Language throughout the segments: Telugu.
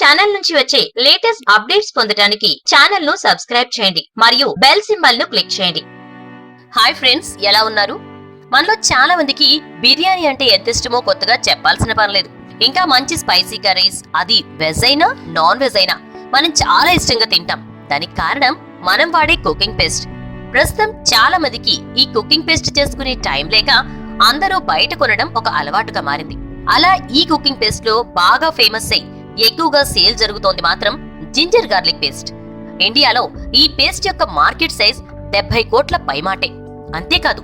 ఛానల్ నుంచి వచ్చే లేటెస్ట్ అప్డేట్స్ పొందడానికి ఛానల్ ను సబ్స్క్రైబ్ చేయండి మరియు బెల్ సింబల్ ను క్లిక్ చేయండి. హాయ్ ఫ్రెండ్స్, ఎలా ఉన్నారు? మనలో చాలా మందికి బిర్యానీ అంటే ఎంత ఇష్టమో కొత్తగా చెప్పాల్సిన పనిలేదు. ఇంకా మంచి స్పైసీ కర్రీస్, అది వెజ్ అయినా నాన్ వెజ్ అయినా మనం చాలా ఇష్టంగా తింటాం. దానికి కారణం మనం వాడే కుకింగ్ పేస్ట్. ప్రస్తుతం చాలా మందికి ఈ కుకింగ్ పేస్ట్ చేసుకునే టైం లేక అందరూ బయట కొనడం ఒక అలవాటుగా మారింది. అలా ఈ కుకింగ్ పేస్ట్ లో బాగా ఫేమస్ అయి ఎక్కువగా సేల్ జరుగుతోంది మాత్రం జింజర్ గార్లిక్ పేస్ట్. ఇండియాలో ఈ పేస్ట్ యొక్క మార్కెట్ సైజ్ 70 కోట్ల పైమాటే. అంతేకాదు,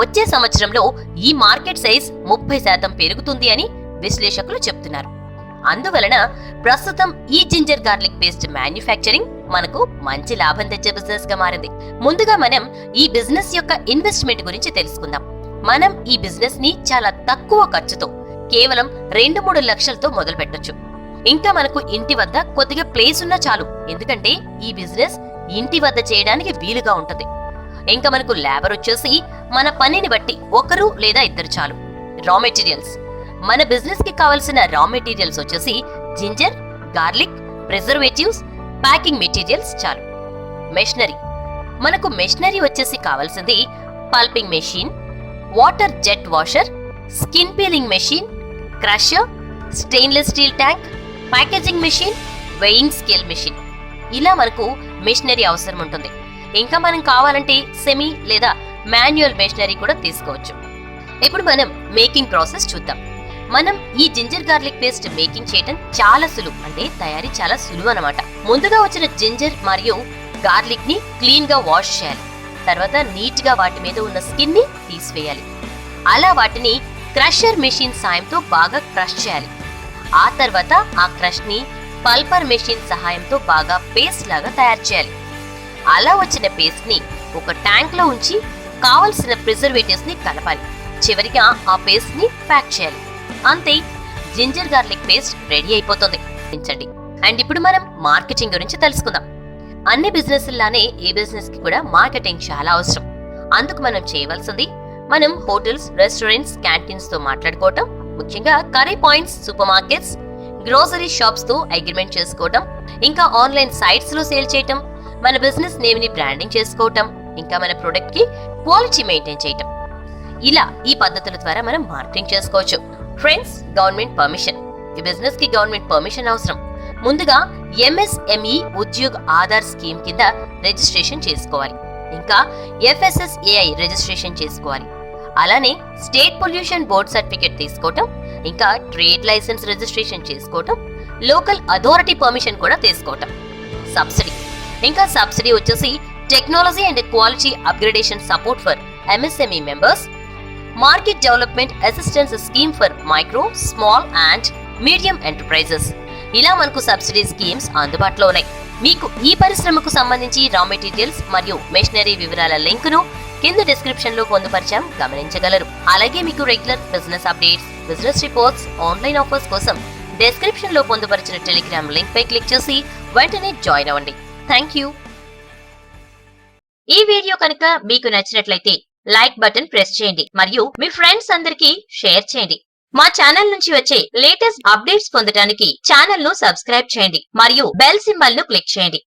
వచ్చే సంవత్సరంలో ఈ మార్కెట్ సైజ్ 30% పెరుగుతుంది అని విశ్లేషకులు చెప్తున్నారు. అందువలన ప్రస్తుతం ఈ జింజర్ గార్లిక్ పేస్ట్ మ్యానుఫ్యాక్చరింగ్ మనకు మంచి లాభం తెచ్చే బిజినెస్ గా మారింది. ముందుగా మనం ఈ బిజినెస్ యొక్క ఇన్వెస్ట్మెంట్ గురించి తెలుసుకుందాం. మనం ఈ బిజినెస్ ని చాలా తక్కువ ఖర్చుతో కేవలం 2-3 లక్షలతో మొదలు పెట్టొచ్చు. ఇంకా మనకు ఇంటి వద్ద కొద్దిగా ప్లేస్ ఉన్నా చాలు, ఎందుకంటే ఈ బిజినెస్ ఇంటి వద్ద చేయడానికి వీలుగా ఉంటుంది. ఇంకా మనకు లేబర్ వచ్చేసి మన పనిని బట్టి ఒకరు లేదా ఇద్దరు చాలు. రా మెటీరియల్స్, మన బిజినెస్ కి కావలసిన రా మెటీరియల్స్ వచ్చేసి ginger, garlic, preservatives, packing materials చాలు. మెషినరీ, మనకు మెషినరీ వచ్చేసి కావాల్సింది pulping machine, water jet washer, skin peeling machine, crusher, stainless steel tank, packaging machine, weighing scale machine. ఇలా మనకు మెషినరీ అవసరం ఉంటుంది. ఇంకా మనం కావాలంటే సెమీ లేదా మాన్యువల్ మెషినరీ కూడా తీసుకోవచ్చు. ఇప్పుడు మనం మేకింగ్ ప్రాసెస్ చూద్దాం. మనం ఈ జింజర్ గార్లిక్ పేస్ట్ మేకింగ్ చేయడం చాలా సులువు, అంటే తయారీ చాలా సులువు అన్నమాట. ముందుగా వచ్చిన జింజర్ మరియు గార్లిక్ ని క్లీన్ గా వాష్ చేయాలి. తర్వాత నీట్ గా వాటి మీద ఉన్న స్కిన్ ని తీసివేయాలి. అలా వాటిని క్రషర్ మెషిన్ సాయంతో బాగా క్రష్ చేయాలి. ఆ తర్వాత ఆ క్రష్ ని పల్పర్ మెషిన్ సహాయంతో బాగా పేస్ట్ లాగా తయారు చేయాలి. అలా వచ్చిన పేస్ట్ ని ఒక ట్యాంక్ లో ఉంచి కావలసిన ప్రిజర్వేటివ్స్ ని కలపాలి. చివరిగా ఆ పేస్ట్ ని ప్యాక్ చేయాలి. అంతే, జింజర్ గార్లిక్ పేస్ట్ రెడీ అయిపోతుంది. అండ్ ఇప్పుడు మనం మార్కెటింగ్ గురించి తెలుసుకుందాం. అన్ని బిజినెస్ లానే ఈ బిజినెస్ కి కూడా మార్కెటింగ్ చాలా అవసరం. అందుకు మనం చేయవలసింది, మనం హోటల్స్, రెస్టారెంట్స్, క్యాంటీన్స్ తో మాట్లాడుకోవటం, ముఖ్యంగా curry points, super markets, grocery shops తో అగ్రిమెంట్ చేసుకోవటం, ఇంకా ఆన్లైన్ సైట్స్ లో సేల్ చేయటం, మన బిజినెస్ నేమ్ ని బ్రాండింగ్ చేసుకోవటం, ఇంకా మన ప్రొడక్ట్ కి క్వాలిటీ మెయింటైన్ చేయటం. ఇలా ఈ పద్ధతుల ద్వారా మనం మార్కెటింగ్ చేసుకోవచ్చు. Friends, government permission. ఈ బిజినెస్ కి గవర్నమెంట్ పర్మిషన్ అవసరం. ముందుగా MSME ఉద్యోగ్ ఆధార్ స్కీమ్ కింద రిజిస్ట్రేషన్ చేసుకోవాలి. ఇంకా FSSAI రిజిస్ట్రేషన్ చేసుకోవాలి. అలానే స్టేట్ పొల్యూషన్ బోర్డ్ సర్టిఫికేట్ తీసుకోవటం, ఇంకా ట్రేడ్ లైసెన్స్ రిజిస్ట్రేషన్ చేసుకోవటం, లోకల్ అథారిటీ పర్మిషన్ కూడా తీసుకోవటం. సబ్సిడీ, ఇంకా సబ్సిడీ వచ్చేసి technology and quality upgradation support for MSME members, market development assistance scheme for micro, small and medium enterprises. ఇలా మనకు సబ్సిడీ స్కీమ్స్ అందుబాటులో ఉన్నాయి. మీకు ఈ పరిశ్రమకు సంబంధించి రా మెటీరియల్స్ మరియు మెషినరీ వివరాల లింక్ ను కింద డిస్క్రిప్షన్ లో పొందుపరిచాం, గమనించగలరు. అలాగే మీకు regular business updates, business reports, online offers కోసం డిస్క్రిప్షన్ లో పొందుపరిచిన టెలిగ్రామ్ లింక్ పై క్లిక్ చేసి వెంటనే జాయిన్ అవ్వండి. Thank you. ఈ వీడియో కనుక మీకు నచ్చినట్లయితే లైక్ బటన్ ప్రెస్ చేయండి మరియు మీ ఫ్రెండ్స్ అందరికీ షేర్ చేయండి. మా ఛానల్ నుంచి వచ్చే లేటెస్ట్ అప్డేట్స్ పొందడానికి ఛానల్ ను సబ్స్క్రైబ్ చేయండి మరియు బెల్ సింబల్ ను క్లిక్ చేయండి.